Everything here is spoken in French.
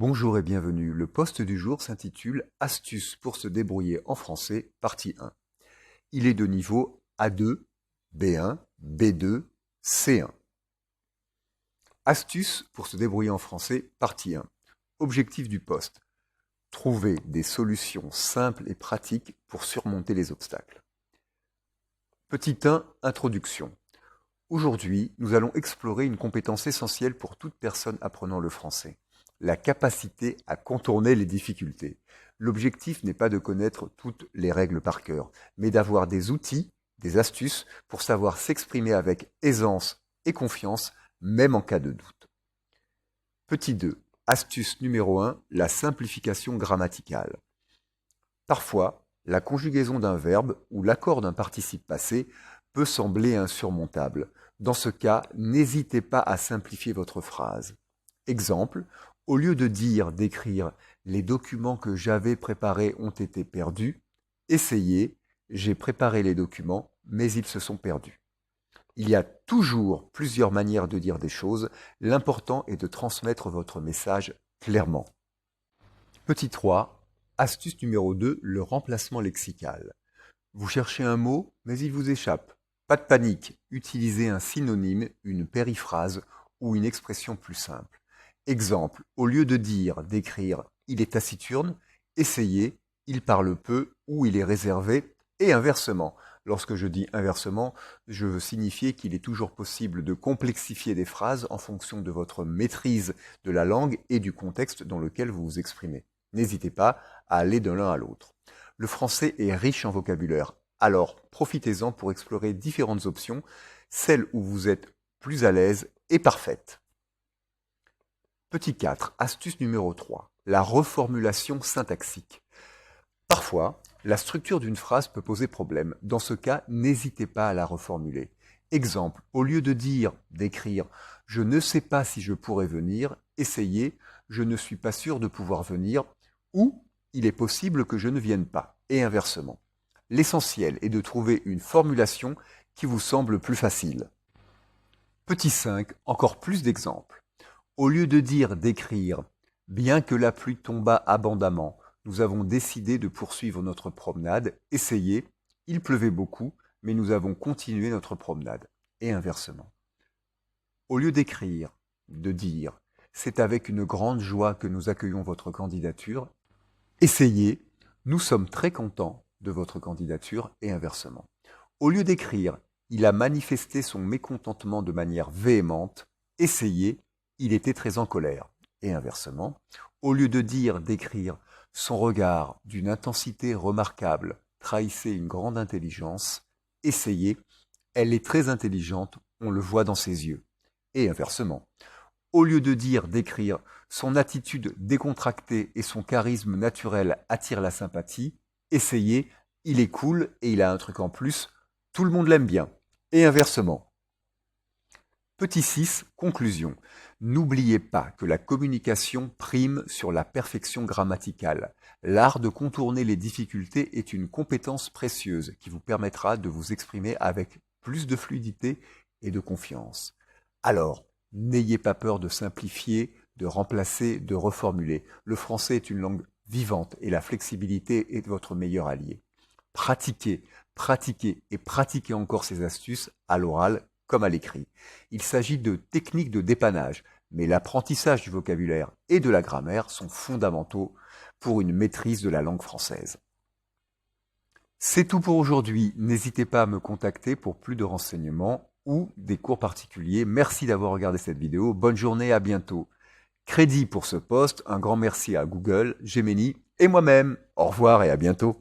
Bonjour et bienvenue. Le post du jour s'intitule Astuces pour se débrouiller en français, partie 1. Il est de niveau A2, B1, B2, C1. Astuces pour se débrouiller en français, partie 1. Objectif du post. Trouver des solutions simples et pratiques pour surmonter les obstacles. Petit 1, introduction. Aujourd'hui, nous allons explorer une compétence essentielle pour toute personne apprenant le français. La capacité à contourner les difficultés. L'objectif n'est pas de connaître toutes les règles par cœur, mais d'avoir des outils, des astuces pour savoir s'exprimer avec aisance et confiance, même en cas de doute. Petit 2. Astuce numéro 1, la simplification grammaticale. Parfois, la conjugaison d'un verbe ou l'accord d'un participe passé peut sembler insurmontable. Dans ce cas, n'hésitez pas à simplifier votre phrase. Exemple, au lieu d'écrire « les documents que j'avais préparés ont été perdus », essayez « j'ai préparé les documents, mais ils se sont perdus ». Il y a toujours plusieurs manières de dire des choses, l'important est de transmettre votre message clairement. Petit 3, astuce numéro 2, le remplacement lexical. Vous cherchez un mot, mais il vous échappe. Pas de panique, utilisez un synonyme, une périphrase ou une expression plus simple. Exemple, au lieu d'écrire « il est taciturne », essayez « il parle peu » ou « il est réservé » et inversement. Lorsque je dis inversement, je veux signifier qu'il est toujours possible de complexifier des phrases en fonction de votre maîtrise de la langue et du contexte dans lequel vous vous exprimez. N'hésitez pas à aller de l'un à l'autre. Le français est riche en vocabulaire, alors profitez-en pour explorer différentes options, celle où vous êtes plus à l'aise et parfaite. Petit 4, astuce numéro 3, la reformulation syntaxique. Parfois, la structure d'une phrase peut poser problème. Dans ce cas, n'hésitez pas à la reformuler. Exemple, au lieu d'écrire « je ne sais pas si je pourrai venir », essayez « je ne suis pas sûr de pouvoir venir » ou « il est possible que je ne vienne pas » et inversement. L'essentiel est de trouver une formulation qui vous semble plus facile. Petit 5, encore plus d'exemples. Au lieu d'écrire « bien que la pluie tomba abondamment, nous avons décidé de poursuivre notre promenade, essayez, il pleuvait beaucoup, mais nous avons continué notre promenade » et inversement. Au lieu de dire « c'est avec une grande joie que nous accueillons votre candidature », essayez « nous sommes très contents de votre candidature » et inversement. Au lieu d'écrire « il a manifesté son mécontentement de manière véhémente », essayez « il était très en colère » et inversement. Au lieu d'écrire « son regard d'une intensité remarquable trahissait une grande intelligence », essayez « elle est très intelligente, on le voit dans ses yeux » et inversement. Au lieu d'écrire « son attitude décontractée et son charisme naturel attirent la sympathie », essayez « il est cool et il a un truc en plus, tout le monde l'aime bien » et inversement. Petit 6, conclusion. N'oubliez pas que la communication prime sur la perfection grammaticale. L'art de contourner les difficultés est une compétence précieuse qui vous permettra de vous exprimer avec plus de fluidité et de confiance. Alors, n'ayez pas peur de simplifier, de remplacer, de reformuler. Le français est une langue vivante et la flexibilité est votre meilleur allié. Pratiquez, pratiquez et pratiquez encore ces astuces à l'oral comme à l'écrit. Il s'agit de techniques de dépannage, mais l'apprentissage du vocabulaire et de la grammaire sont fondamentaux pour une maîtrise de la langue française. C'est tout pour aujourd'hui. N'hésitez pas à me contacter pour plus de renseignements ou des cours particuliers. Merci d'avoir regardé cette vidéo. Bonne journée, à bientôt. Crédit pour ce post, un grand merci à Google, Gemini et moi-même. Au revoir et à bientôt.